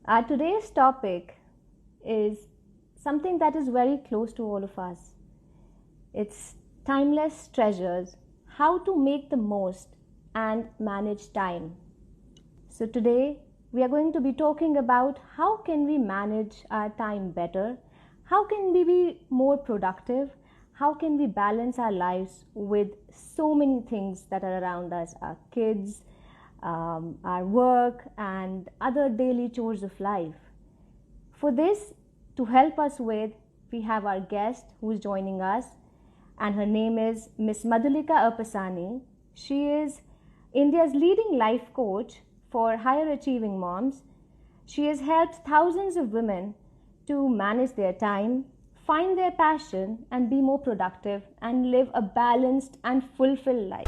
Today's topic is something that is very close to all of us. It's timeless treasures, how to make the most and manage time. So today we are going to be talking about how can we manage our time better, how can we be more productive, how can we balance our lives with so many things that are around us, our kids, our work and other daily chores of life. For this, to help us with, we have our guest who is joining us, and her name is Miss Madhulika Appasani. She is India's leading life coach for higher achieving moms. She has helped thousands of women to manage their time, find their passion, and be more productive and live a balanced and fulfilled life.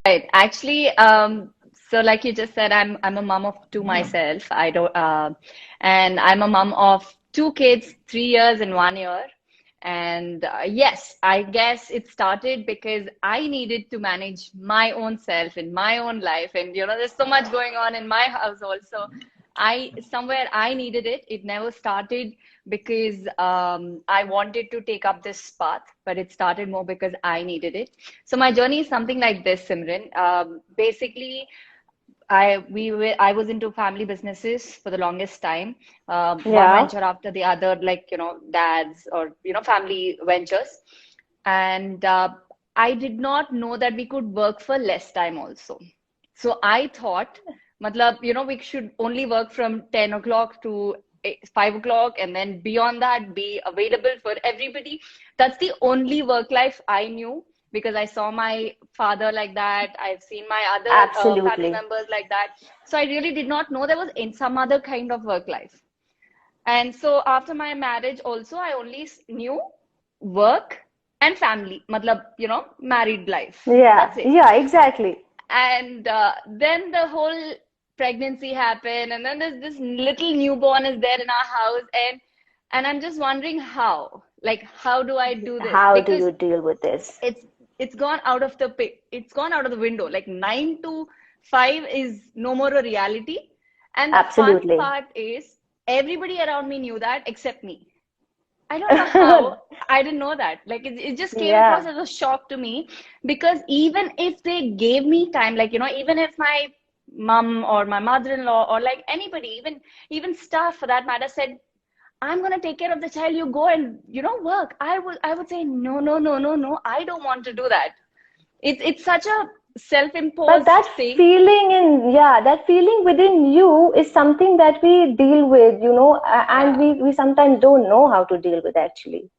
Right. Actually, so like you just said, I'm a mom of two myself. I don't, and I'm a mom of two kids, 3 years and 1 year. And yes, I guess it started because I needed to manage my own self in my own life, and there's so much going on in my house also. I needed it. It never started because I wanted to take up this path, but it started more because I needed it. So my journey is something like this, Simran. Basically, I was into family businesses for the longest time, one Yeah, venture after the other, like dads or family ventures, and I did not know that we could work for less time also. So I thought, matlab, we should only work from 10 o'clock to 5 o'clock, and then beyond that, be available for everybody. That's the only work life I knew because I saw my father like that. I've seen my other family absolutely. members like that. So I really did not know there was in some other kind of work life. And so after my marriage, also, I only knew work and family, matlab, married life. Yeah, That's it. yeah, exactly. And then the whole pregnancy happened, and then there's this little newborn is there in our house, and I'm just wondering like, how do I do this? How do Because you deal with this? it's it's gone out of the it's gone out of the window. Like 9 to 5 is no more a reality. And the fun Absolutely. part is everybody around me knew that except me. I don't know how. I didn't know that. Like it just came across Yeah, as a shock to me because even if they gave me time, like, even if my mom or my mother-in-law or like anybody, even staff for that matter said, I'm gonna take care of the child, you go and work. I would say no, no, no, no, no. I don't want to do that. It's such a but self-imposed that thing. feeling that feeling within you is something that we deal with, and Yeah. we sometimes don't know how to deal with actually.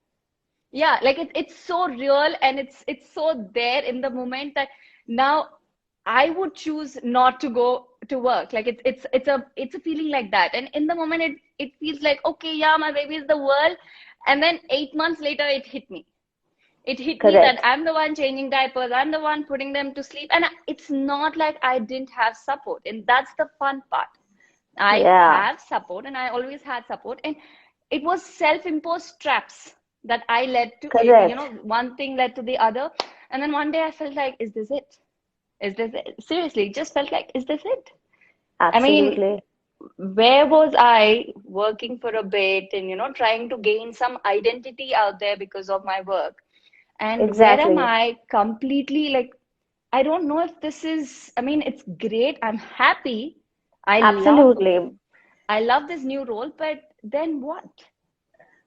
Yeah, like it's so real and it's so there in the moment that now I would choose not to go to work. Like it's a feeling like that. And in the moment it feels like, okay, yeah, my baby is the world. And then 8 months later it hit me. It hit me that Correct. I'm the one changing diapers, I'm the one putting them to sleep. And it's not like I didn't have support. And that's the fun part. I Yeah, have support and I always had support. And it was self-imposed traps that I led to, correct. one thing led to the other. And then one day I felt like, is this it? Is this it? Seriously, it just felt like, is this it? I mean, Absolutely. where was I working for a bit and, trying to gain some identity out there because of my work? And where am Exactly. I completely like, I don't know if this is, I mean, it's great. I'm happy. I love Absolutely. I love this new role, but then what?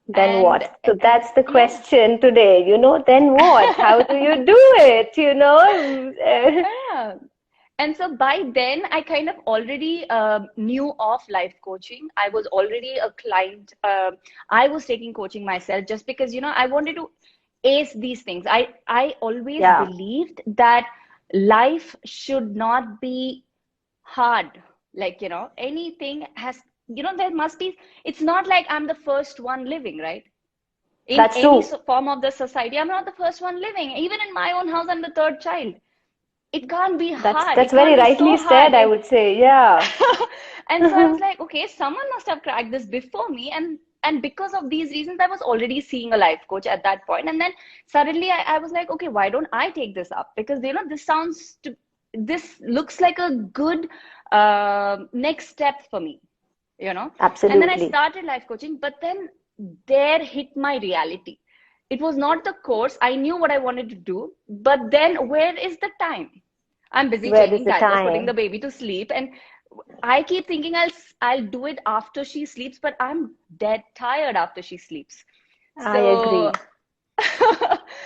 Then And what? So that's the yeah, question today, then what? How do you do it? yeah. And so by then, I kind of already knew of life coaching. I was already a client. I was taking coaching myself just because, I wanted to ace these things. I always Yeah, believed that life should not be hard. Like, anything has, there must be, it's not like I'm the first one living, right? In that's any true. form of the society, I'm not the first one living. Even in my own house, I'm the third child. It can't be That's hard. that's It very can't be rightly so hard. said, I would say. Yeah. And so I was like, okay, someone must have cracked this before me. And because of these reasons, I was already seeing a life coach at that point. And then suddenly I was like, okay, why don't I take this up? Because, this sounds this looks like a good next step for me, you know. And then I Absolutely. started life coaching, but then there hit my reality. It was not the course. I knew what I wanted to do, but then where is the time? I'm busy Where is changing the diapers, putting the time? baby to sleep, and I keep thinking I'll do it after she sleeps, but I'm dead tired after she sleeps. I So agree.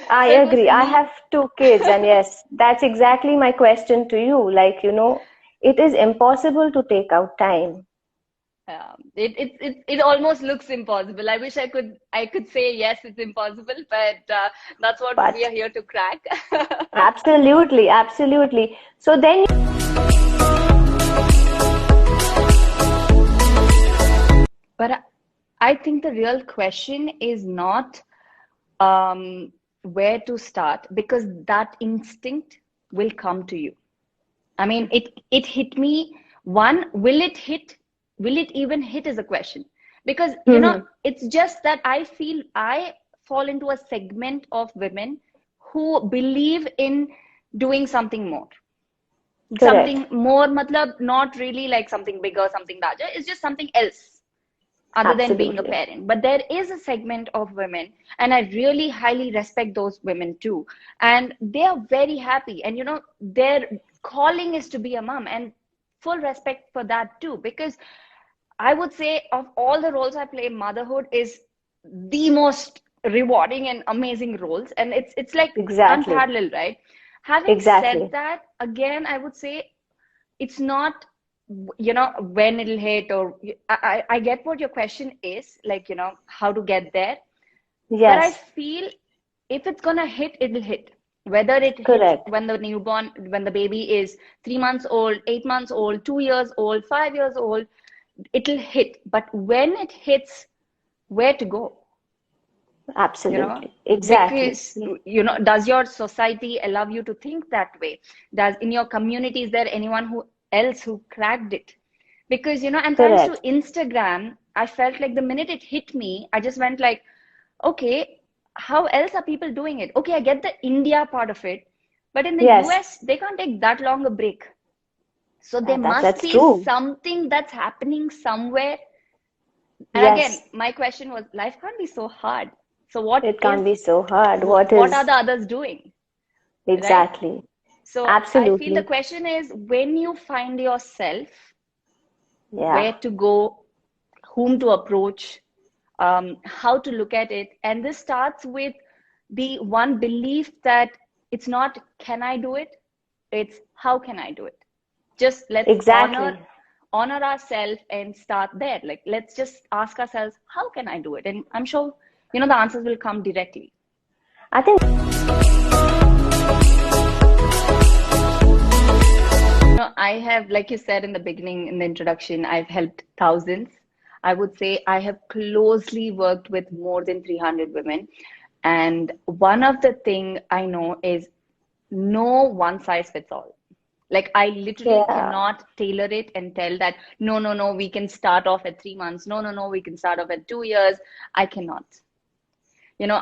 I so it was agree. I me. have two kids, and yes, that's exactly my question to you. Like, it is impossible to take out time. It almost looks impossible. I wish I could say yes, it's impossible, but that's what we But are here to crack. absolutely, absolutely. So then, But I think the real question is not where to start, because that instinct will come to you. I mean, it hit me. One, will it hit? Will it even hit is a question. Because, it's just that I feel I fall into a segment of women who believe in doing something more. correct. Something more, matlab, not really like something bigger, something larger. It's just something else other than being a Absolutely. parent. But there is a segment of women, and I really highly respect those women too. And they are very happy. And their calling is to be a mom, and full respect for that too. Because I would say of all the roles I play, motherhood is the most rewarding and amazing roles. And it's like Exactly. unparalleled, right? Having said Exactly. that, again, I would say it's not when it'll hit, or I get what your question is, like, how to get there. But I Yes. feel if it's gonna hit, it'll hit. Whether it hits Correct. when the baby is 3 months old, 8 months old, 2 years old, 5 years old, it'll hit. But when it hits, where to go? you know Absolutely. Exactly. because does your society allow you to think that way? Does in your community, is there anyone who else who cracked it? Because and thanks to Correct. Instagram, I felt like the minute it hit me, I just went like, okay, how else are people doing it? Okay, I get the India part of it, but in the Yes. US they can't take that long a break. So there That's must that's be true. something that's happening somewhere. And again, Yes. my question was, life can't be so hard. So what It is can't be so hard. What what are is the others doing, right? exactly? So I feel the Absolutely. question is, when you find yourself, Yeah. where to go, whom to approach, how to look at it. And this starts with the one belief that it's not can I do it, it's how can I do it. Just let's honor Exactly. honor ourselves and start there. Like, let's just ask ourselves, how can I do it? And I'm sure the answers will come directly. I think I have, like you said in the beginning, in the introduction, I've helped thousands. I would say I have closely worked with more than 300 women. And one of the thing I know is no one size fits all. Like, I literally yeah. cannot tailor it and tell that, no, no, no, we can start off at 3 months. No, no, no, we can start off at 2 years. I cannot.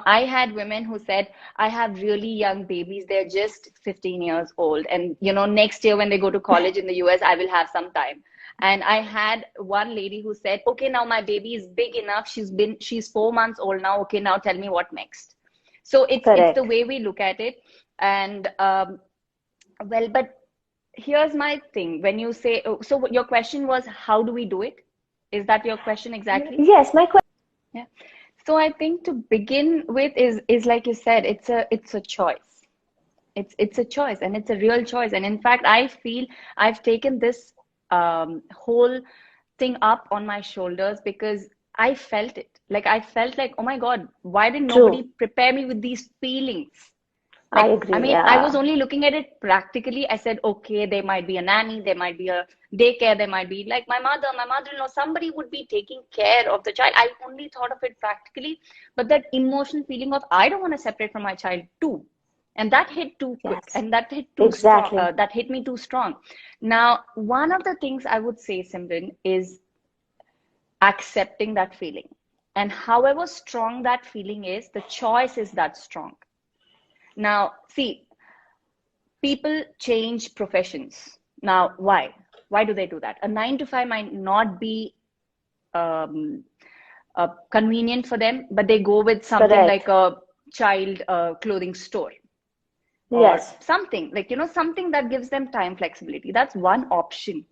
I had women who said, I have really young babies. They're just 15 years old. And, next year when they go to college in the US, I will have some time. And I had one lady who said, okay, now my baby is big enough. She's 4 months old now. Okay, now tell me what next. So it's the Correct. way we look at it. And, well, but here's my thing. When you say, so your question was, how do we do it? Is that your question exactly? Yes. My question. Yeah. So I think to begin with is like you said, it's a choice. It's a choice, and it's a real choice. And in fact, I feel I've taken this whole thing up on my shoulders because I felt it. Like, I felt like, oh my God, why did nobody True. prepare me with these feelings? I Like, I agree. mean, I was Yeah. only looking at it practically. I said, okay, there might be a nanny, there might be a daycare, there might be like my mother-in-law, somebody would be taking care of the child. I only thought of it practically, but that emotional feeling of I don't want to separate from my child too. And that hit too quick, Yes. and that hit too strong. Exactly. That hit me too strong. Now, one of the things I would say, Simran, is accepting that feeling. And however strong that feeling is, the choice is that strong. Now, see, people change professions. Now, why? Why do they do that? A 9 to 5 might not be um, convenient for them, but they go with something like Correct. a child clothing store or Yes. something like, something that gives them time flexibility. That's one option.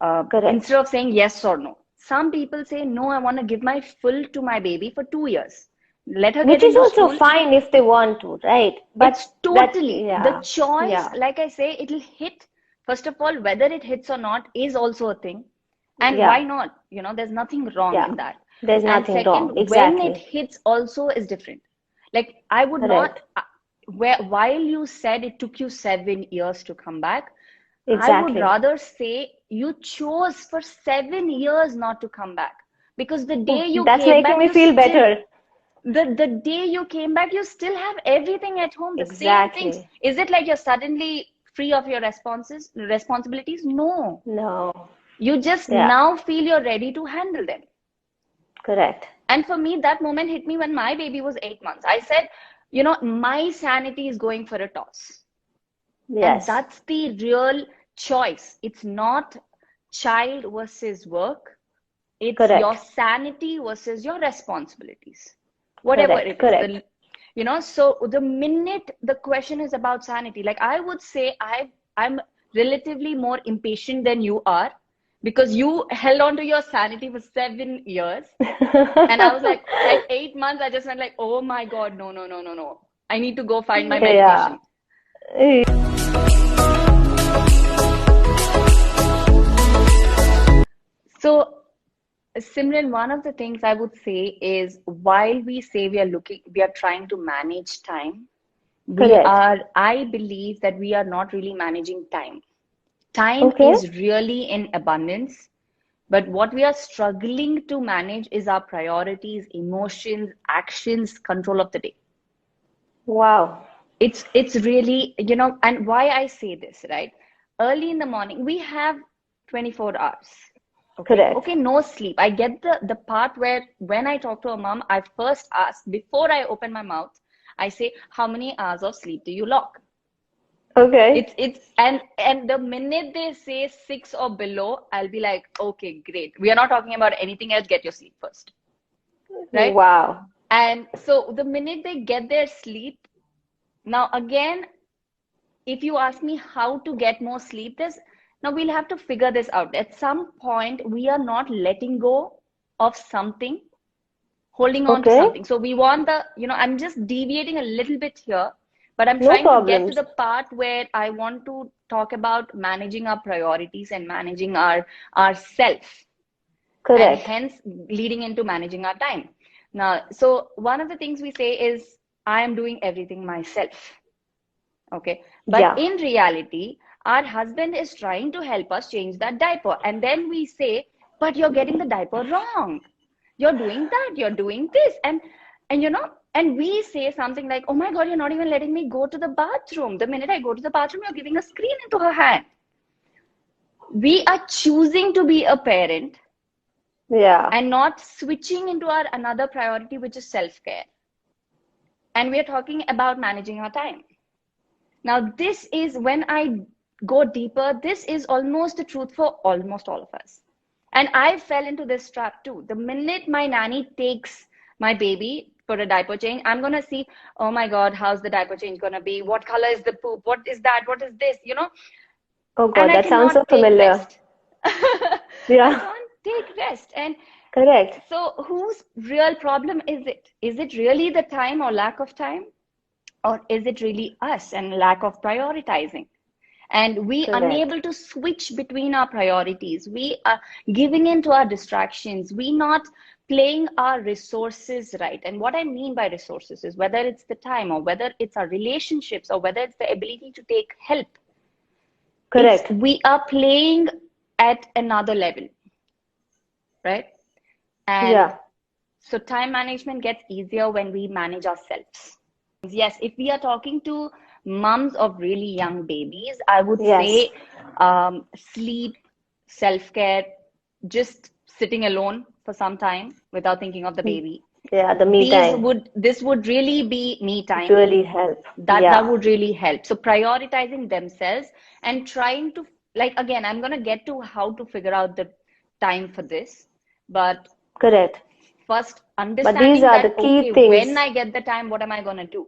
Correct. Instead of saying yes or no. Some people say, no, I want to give my full to my baby for 2 years. Let her Which get is into also school. fine if they want to, right? But It's that, totally the yeah, choice. yeah, Like I say, it'll hit. First of all, whether it hits or not is also a thing. And why yeah, not? There's nothing wrong yeah. in that. There's And nothing second, wrong. when it Exactly. hits also is different. Like I would not, Correct. while you said it took you 7 years to come back, I would Exactly. rather say you chose for 7 years not to come back. Because the day Oh, you that's came making back, me you feel still, better. the day you came back, you still have everything at home, the same things. Exactly. Is it like you're suddenly free of your responsibilities? No. No. You just Yeah. now feel you're ready to handle them. Correct. And for me, that moment hit me when my baby was 8 months. I said, my sanity is going for a toss. And Yes. that's the real choice. It's not child versus work. It's your Correct. sanity versus your responsibilities. Whatever Correct. it is. Correct. So the minute the question is about sanity, like I would say I'm relatively more impatient than you are because you held on to your sanity for 7 years. And I was like, at 8 months, I just went like, oh my God, no, no, no, no, no. I need to go find my Yeah. medication. So, Simran, one of the things I would say is while we say we are trying to manage time, Correct. I believe that we are not really managing time. Time Okay. is really in abundance, but what we are struggling to manage is our priorities, emotions, actions, control of the day. Wow. It's really, and why I say this, right? Early in the morning, we have 24 hours. Okay, Correct. okay, no sleep. I get the part where when I talk to a mom, I first ask before I open my mouth, I say, how many hours of sleep do you log? Okay. And the minute they say 6 or below, I'll be like, okay, great. We are not talking about anything else. Get your sleep first, right? Wow. And so the minute they get their sleep, now again, if you ask me how to get more sleep, this now we'll have to figure this out. At some point, we are not letting go of something, holding on to Okay. something. So we want I'm just deviating a little bit here, but I'm No trying to get to problems. the part where I want to talk about managing our priorities and managing our self, and Correct. hence leading into managing our time. Now, so one of the things we say is, I am doing everything myself. Okay. But Yeah. in reality, our husband is trying to help us change that diaper. And then we say, but you're getting the diaper wrong. You're doing that, you're doing this. And we say something like, oh my God, you're not even letting me go to the bathroom. The minute I go to the bathroom, you're giving a screen into her hand. We are choosing to be a parent Yeah. and not switching into our another priority, which is self-care. And we are talking about managing our time. Now, this is when I go deeper, this is almost the truth for almost all of us. And I fell into this trap too. The minute my nanny takes my baby for a diaper change, I'm going to see, oh my God, how's the diaper change going to be? What color is the poop? What is that? What is this? Oh And God, I that sounds so cannot take familiar. rest. I Yeah. can't take rest. And Correct. so, whose real problem is it? Is it really the time or lack of time? Or is it really us and lack of prioritizing? And we Correct. unable to switch between our priorities. We are giving in to our distractions. We not playing our resources right. And what I mean by resources is whether it's the time or whether it's our relationships or whether it's the ability to take help. It's Correct. we are playing at another level, right? And Yeah. so time management gets easier when we manage ourselves. Yes, if we are talking to moms of really young babies, I would Yes. say sleep, self-care, just sitting alone for some time without thinking of the baby. Yeah, the me time this would really be me would time. really help. That Yeah, would really help. So prioritizing themselves and trying to, like, again, I'm gonna get to how to figure out the time for this, but correct. first But these understanding are the that, key okay, when things. I get the time, what am I gonna do?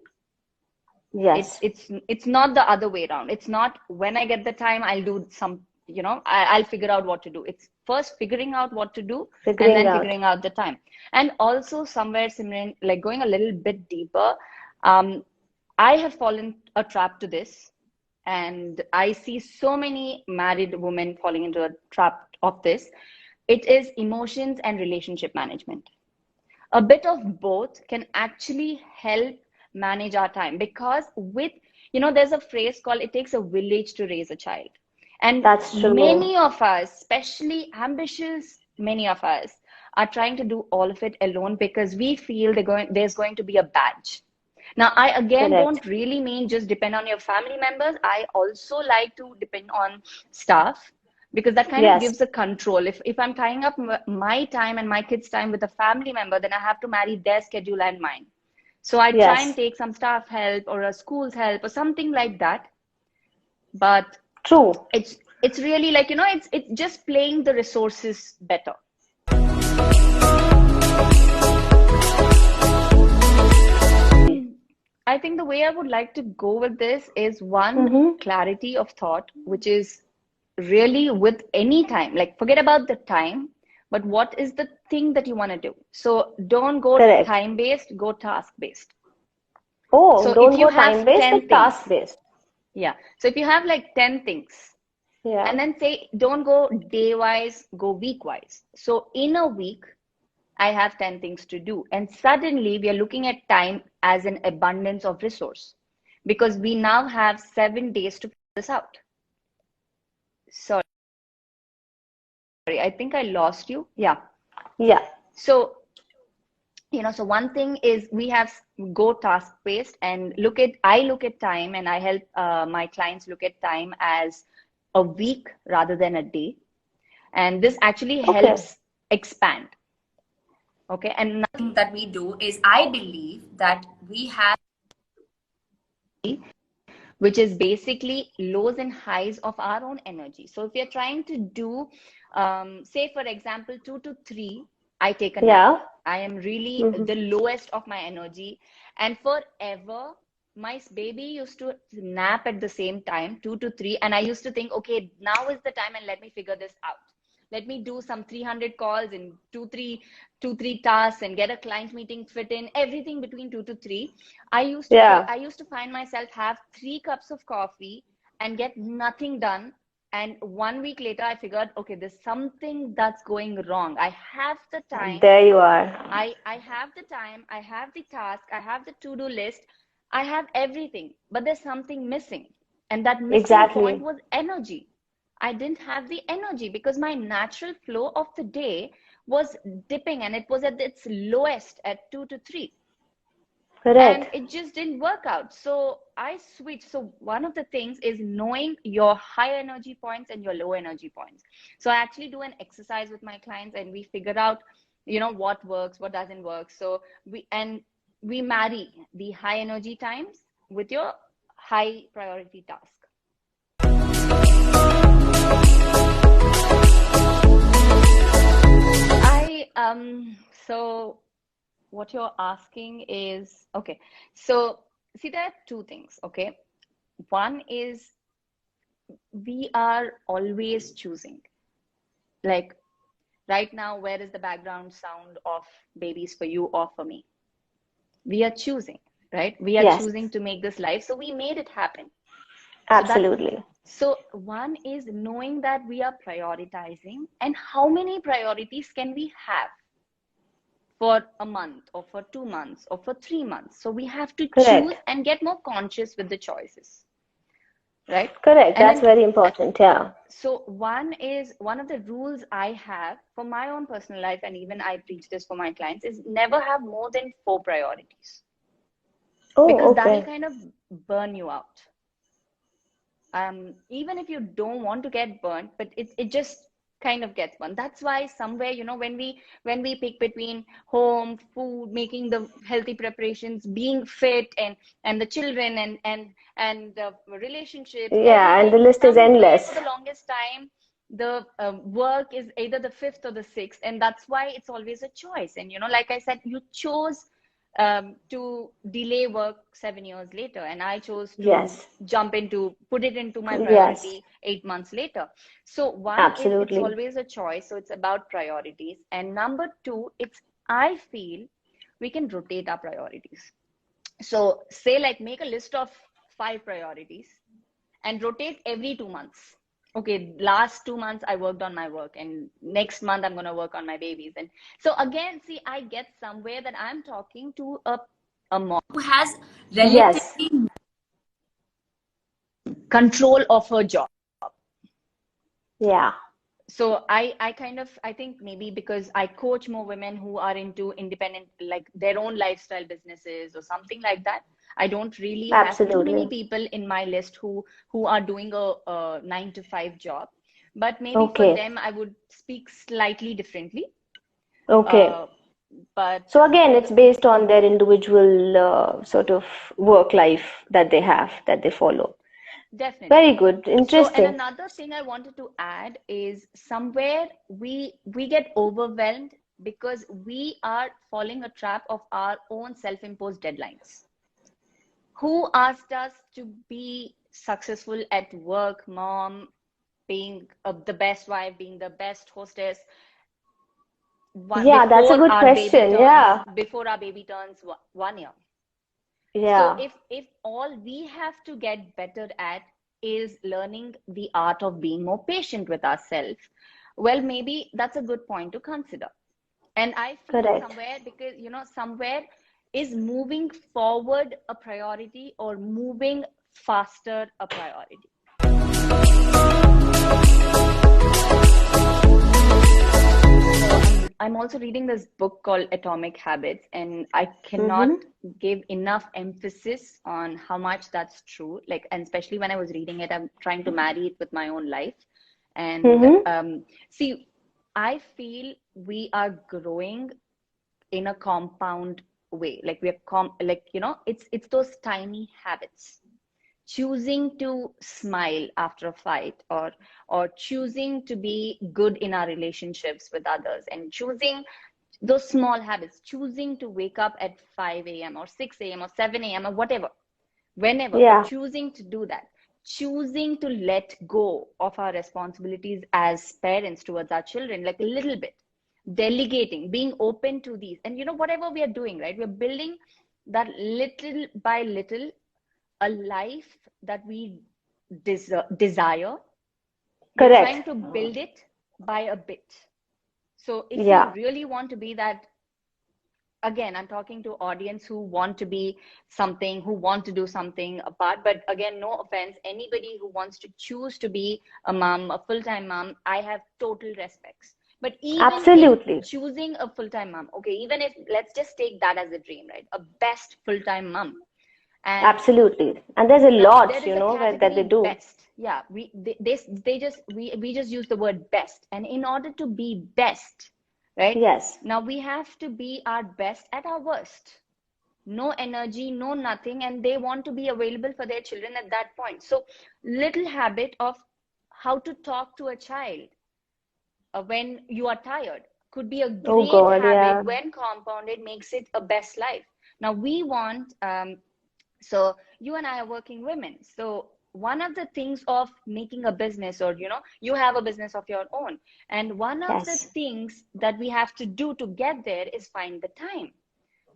Yes, It's not the other way around. It's not when I get the time, I'll do some, I'll figure out what to do. It's first figuring out what to do and figuring then out. figuring out the time. And also somewhere, Simran, like going a little bit deeper, um, I have fallen a trap to this, and I see so many married women falling into a trap of this. It is emotions and relationship management. A bit of both can actually help manage our time, because there's a phrase called it takes a village to raise a child. And That's true. many of us, especially ambitious, many of us are trying to do all of it alone because we feel there's going to be a badge. Now, I again Correct. don't really mean just depend on your family members. I also like to depend on staff, because that kind of Yes, gives a control. If I'm tying up my time and my kids' time with a family member, then I have to marry their schedule and mine. So I try and yes. take some staff help or a school's help or something like that. But True. it's really like, it's just playing the resources better. I think the way I would like to go with this is one, Mm-hmm. clarity of thought, which is really with any time. Like, forget about the time, but what is the thing that you want to do? So don't go Correct. time based, go task based. Oh, So if don't you go have time-based, 10 but things, task-based. yeah. So if you have like 10 things, Yeah. and then say, don't go day wise, go week wise. So in a week, I have 10 things to do. And suddenly we are looking at time as an abundance of resource, because we now have 7 days to figure this out. Sorry, I think I lost you. Yeah. Yeah. So, so one thing is we have go task based and I look at time, and I help my clients look at time as a week rather than a day. And this actually Okay. helps expand. Okay. And another thing that we do is I believe that we have, which is basically lows and highs of our own energy. So if you're trying to do, say, for example, 2 to 3, I take a nap. Yeah. I am really Mm-hmm. the lowest of my energy. And forever, my baby used to nap at the same time, 2 to 3. And I used to think, okay, now is the time and let me figure this out. Let me do some 300 calls in three tasks and get a client meeting fit in everything between 2 to 3. Yeah. I used to find myself have 3 cups of coffee and get nothing done. And 1 week later, I figured, okay, there's something that's going wrong. I have the And time. there you are. I have the time. I have the task. I have the to-do list. I have everything, but there's something missing. And that missing point Exactly. was energy. I didn't have the energy because my natural flow of the day was dipping, and it was at its lowest at 2 to 3, and Correct. it just didn't work out. So I switched. So one of the things is knowing your high energy points and your low energy points. So I actually do an exercise with my clients, and we figure out, what works, what doesn't work. So we marry the high energy times with your high priority task. I so what you're asking is, okay, so see, there are two things. Okay, one is we are always choosing, like, right now, where is the background sound of babies for you or for me? We are choosing, right? We are Yes. choosing to make this life, so we made it happen. So that Absolutely. so one is knowing that we are prioritizing, and how many priorities can we have for a month or for 2 months or for 3 months. So we have to choose Correct. and get more conscious with the choices, right? Correct. And That's then, very important. Yeah. so one of the rules I have for my own personal life, and even I preach this for my clients, is never have more than 4 priorities, Oh, because that'll okay. kind of burn you out. Even if you don't want to get burnt, but it just kind of gets burned. That's why somewhere, when we pick between home, food, making the healthy preparations, being fit, and the children, and the relationships, Yeah, and the everything, list is somewhere for endless. the longest time, the work is either the fifth or the sixth, and that's why it's always a choice. And like I said, you chose to delay work 7 years later, and I chose to Yes. put it into my Yes. priority 8 months later. So one is, it's Absolutely. always a choice, so it's about priorities. And number two, it's, I feel, we can rotate our priorities. So say, like, make a list of 5 priorities and rotate every 2 months. Okay, last 2 months I worked on my work, and next month I'm going to work on my babies. And so again, see, I get somewhere that I'm talking to a mom who has Yes. relatively control of her job. Yeah. So I kind of, I think maybe because I coach more women who are into independent, like their own lifestyle businesses or something like that. I don't really have too many Absolutely. people in my list who are doing a 9 to 5 job, but maybe for Okay. them I would speak slightly differently. Okay. Uh, but So again, for it's the, based on their individual sort of work life that they have, that they follow. definitely. Very good. So, and Interesting. another thing I wanted to add is, somewhere we get overwhelmed because we are falling a trap of our own self-imposed deadlines. Who asked us to be successful at work, mom, being the best wife, being the best hostess, Yeah, that's a good question. Yeah. before our baby turns 1 year? So Yeah. if all we have to get better at is learning the art of being more patient with ourselves, well, maybe that's a good point to consider. And I feel Correct. somewhere, because somewhere, is moving forward a priority, or moving faster a priority? I'm also reading this book called Atomic Habits, and I cannot Mm-hmm. give enough emphasis on how much that's true. Like, and especially when I was reading it, I'm trying to marry it with my own life. And Mm-hmm. see, I feel we are growing in a compound way. Like, we're it's those tiny habits, choosing to smile after a fight, or choosing to be good in our relationships with others, and choosing those small habits, choosing to wake up at 5 a.m. or 6 a.m. or 7 a.m. or whatever, whenever, but Yeah. choosing to do that, choosing to let go of our responsibilities as parents towards our children, like a little bit, delegating, being open to these. And whatever we are doing, right, we're building that little by little, a life that we desire. We're Correct. trying to build it by a bit. So if you Yeah. really want to be that, again, I'm talking to audience who want to be something, who want to do something apart. But again, no offense, anybody who wants to choose to be a mom, a full-time mom, I have total respects. But even in Absolutely. choosing a full-time mom, okay, even if, let's just take that as a dream, right? A best full-time mom. And Absolutely. And there's a now there lot, is a that they category do. best. Yeah, we just use the word best. And in order to be best, right, Yes. now we have to be our best at our worst. No energy, no nothing, and they want to be available for their children at that point. So little habit of how to talk to a child when you are tired could be a Oh great God, habit. yeah. When compounded, makes it a best life. Now we want so you and I are working women. So one of the things of making a business, or you have a business of your own, and one of the Yes. things that we have to do to get there is find the time.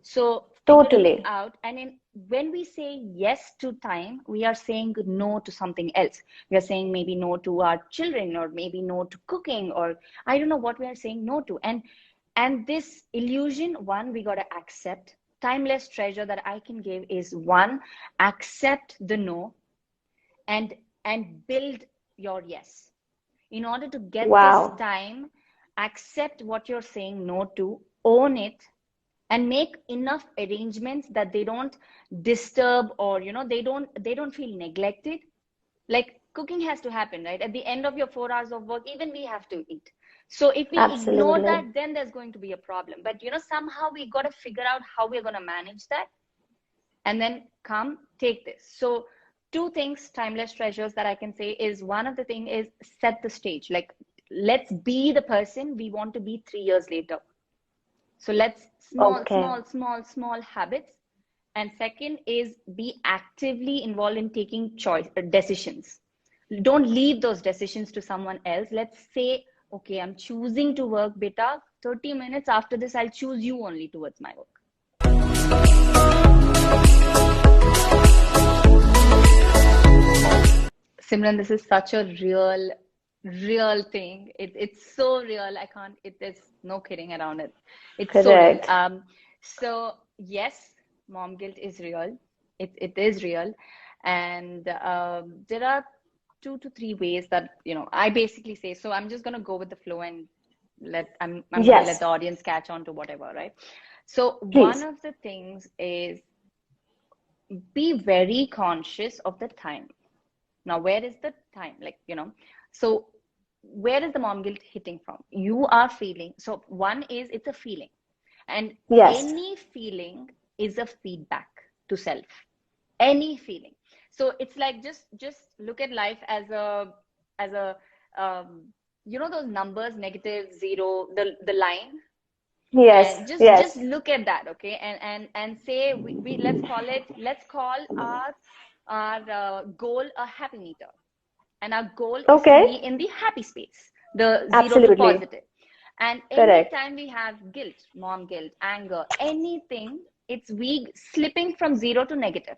So figuring it Totally. out, and when we say yes to time, we are saying no to something else. We are saying maybe no to our children, or maybe no to cooking, or I don't know what we are saying no to. And this illusion, one, we got to accept. Timeless treasure that I can give is, one, accept the no, and build your yes. In order to get this Wow. time, accept what you're saying no to, own it, and make enough arrangements that they don't disturb, or they don't feel neglected. Like, cooking has to happen, right? At the end of your 4 hours of work, even we have to eat. So if we ignore Absolutely. that, then there's going to be a problem. But somehow we got to figure out how we're going to manage that, and then come take this. So two things, timeless treasures, that I can say is, one of the thing is set the stage. Like, let's be the person we want to be 3 years later. So let's Okay. small habits. And second is be actively involved in taking decisions. Don't leave those decisions to someone else. Let's say, okay, I'm choosing to work, beta. 30 minutes after this, I'll choose you only towards my work. Simran, this is such a real thing. It's so real. There's no kidding around it. It's so real. Correct. So yes, mom guilt is real. It is real. And there are 2 to 3 ways that, I basically say, so I'm just gonna go with the flow and I'm gonna let Yes, the audience catch on to whatever, right? So one please. of the things is be very conscious of the time. Now, where is the time? So where is the mom guilt hitting from? You are feeling. So one is, it's a feeling. And Yes. any feeling is a feedback to self. Any feeling. So it's like, just look at life as a those numbers, negative, zero, the line. Yes. And just Yes. look at that, okay? And say, we let's call our goal a happy meter, and our goal is to be Okay. in the happy space, the 0 to Absolutely. positive. And Correct. anytime we have guilt, mom guilt, anger, anything, it's we slipping from 0 to negative.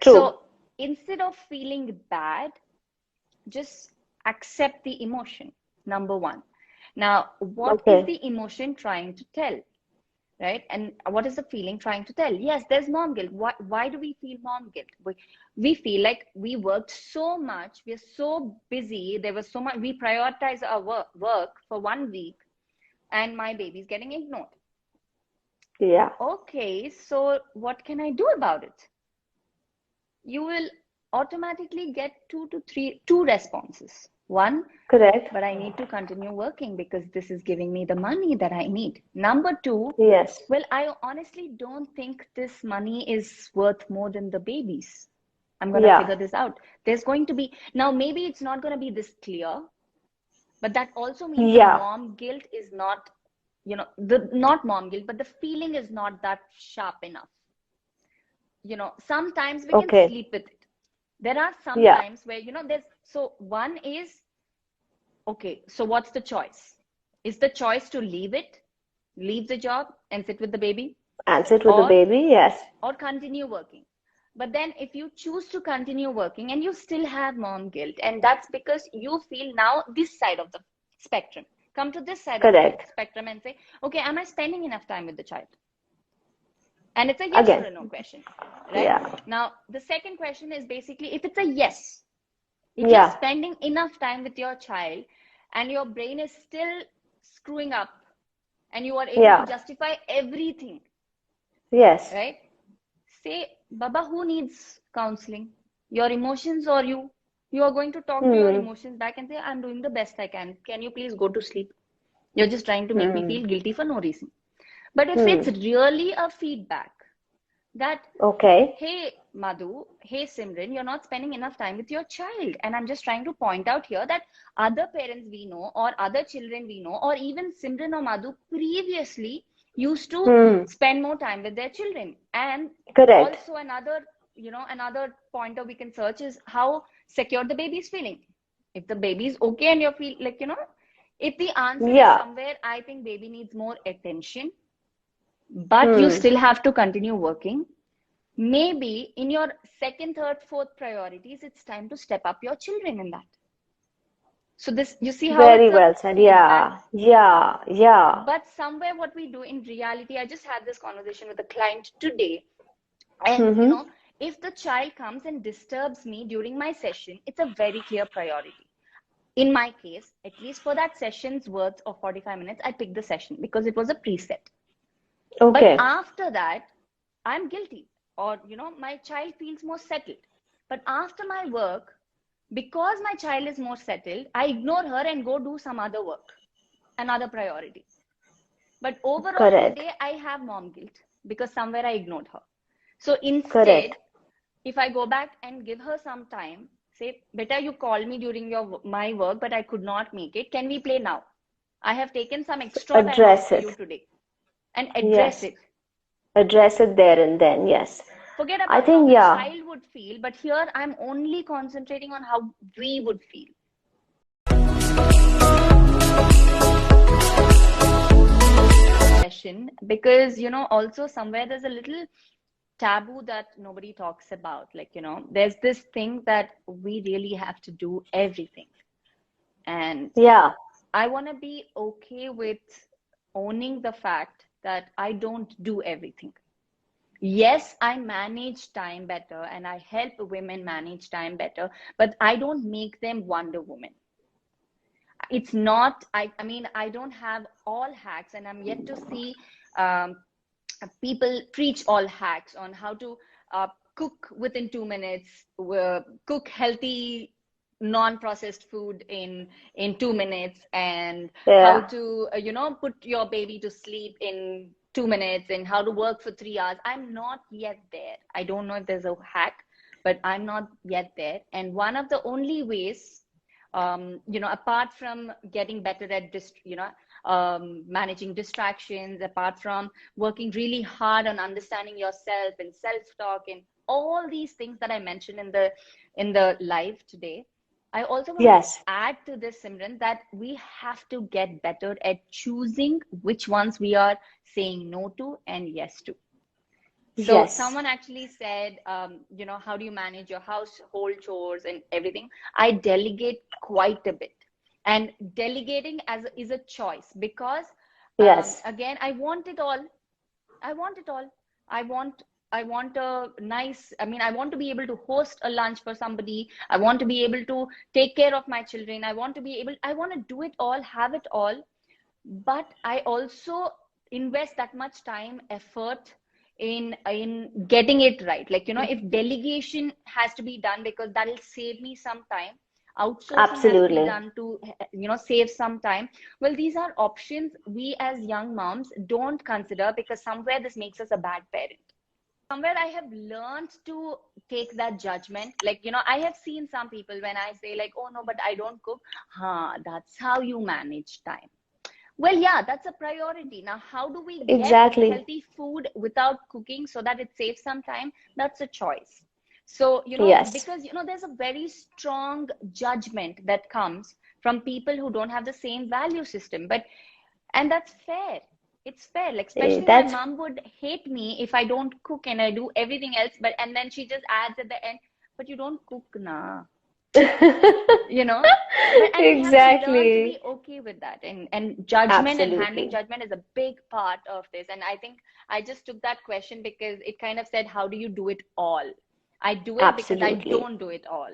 True. So instead of feeling bad, just accept the emotion, number one. Now, what is Okay. the emotion trying to tell? Right? And what is the feeling trying to tell? Yes, there's mom guilt. Why do we feel mom guilt? We feel like we worked so much, we're so busy, there was so much, we prioritize our work for 1 week, and my baby's getting ignored. Yeah. Okay, so what can I do about it? You will automatically get two responses. One, Correct. but I need to continue working because this is giving me the money that I need. Number two, Yes. well, I honestly don't think this money is worth more than the babies. I'm going to Yeah. figure this out. There's going to be, now maybe it's not going to be this clear, but that also means the Yeah. mom guilt is not, not mom guilt, but the feeling is not that sharp enough. Sometimes we can Okay. sleep with it. There are some Yeah. times where, so one is, okay, so what's the choice? Is the choice to leave the job and sit with the baby, And sit with the or baby. Yes. continue working? But then if you choose to continue working and you still have mom guilt, and that's because you feel now this side of the spectrum, come to this side of the Correct. spectrum and say, okay, am I spending enough time with the child? And it's a yes or Again. a no question, right? Yeah. Now, the second question is basically, if it's a yes, if you're Yeah. spending enough time with your child and your brain is still screwing up and you are able to Yeah. justify everything, Yes. right? Say, Baba, who needs counseling? Your emotions or you? You are going to talk to your Hmm. emotions back and say, I'm doing the best I can. Can you please go to sleep? You're just trying to make me Hmm. feel guilty for no reason. But if it's Hmm. really a feedback that, Okay. hey, Madhu, hey, Simran, you're not spending enough time with your child. And I'm just trying to point out here that other parents we know, or other children we know, or even Simran or Madhu previously used to Hmm. spend more time with their children. And Correct. also another pointer we can search is how secure the baby is feeling. If the baby is okay and you feel like, if the answer is Yeah. somewhere, I think baby needs more attention, but you Hmm. still have to continue working. Maybe in your second, third, fourth priorities, it's time to step up your children in that. So this, you see how Very it's a well said. feedback. Yeah. Yeah. Yeah. But somewhere what we do in reality, I just had this conversation with a client today. And Mm-hmm. if the child comes and disturbs me during my session, it's a very clear priority. In my case, at least for that session's worth of 45 minutes, I picked the session because it was a preset. But Okay. after that, I'm guilty, or my child feels more settled. But after my work, Because my child is more settled, I ignore her and go do some other work, another priority. But overall in the Correct. day, I have mom guilt because somewhere I ignored her. So instead, Correct. if I go back and give her some time, say, beta, you called me during my work, but I could not make it. Can we play now? I have taken some extra time out Address for you it. today, and address Yes. it. Address it there and then. Yes. Forget I about how think, the yeah. child would feel, but here I'm only concentrating on how we would feel. Because, also somewhere there's a little taboo that nobody talks about. Like, there's this thing that we really have to do everything. And Yeah. I want to be okay with owning the fact that I don't do everything. Yes, I manage time better and I help women manage time better, but I don't make them Wonder Woman. It's not, I mean, I don't have all hacks, and I'm yet to see people preach all hacks on how to cook within 2 minutes, cook healthy non-processed food in 2 minutes, and how Yeah. to put your baby to sleep in 2 minutes, and how to work for 3 hours. I'm not yet there. I don't know if there's a hack, but I'm not yet there. And one of the only ways, apart from getting better at managing distractions, apart from working really hard on understanding yourself and self-talk and all these things that I mentioned in the live today, I also want to Yes. add to this, Simran, that we have to get better at choosing which ones we are saying no to and yes to. So Yes. someone actually said, how do you manage your household chores and everything? I delegate quite a bit. And delegating is a choice because, Yes. again, I want it all. I want it all. I want I want a nice, I want to be able to host a lunch for somebody. I want to be able to take care of my children. I want to do it all, have it all. But I also invest that much time, effort in getting it right. Like, if delegation has to be done because that'll save me some time, outsourcing has to be Absolutely. done to save some time. Well, these are options we as young moms don't consider because somewhere this makes us a bad parent. Somewhere I have learned to take that judgment. Like, I have seen some people when I say like, oh no, but I don't cook. That's how you manage time. Well, yeah, that's a priority. Now, how do we get Exactly. healthy food without cooking so that it saves some time? That's a choice. So, Yes. because, there's a very strong judgment that comes from people who don't have the same value system. And that's fair. It's fair. Like, especially my That's mom would hate me if I don't cook and I do everything else. And then she just adds at the end, but you don't cook, na. you know and we have to learn to be exactly. okay with that, and judgment and handling Absolutely. judgment is a big part of this. And I think I just took that question because it kind of said, how do you do it all? I do it because I Absolutely. don't do it all.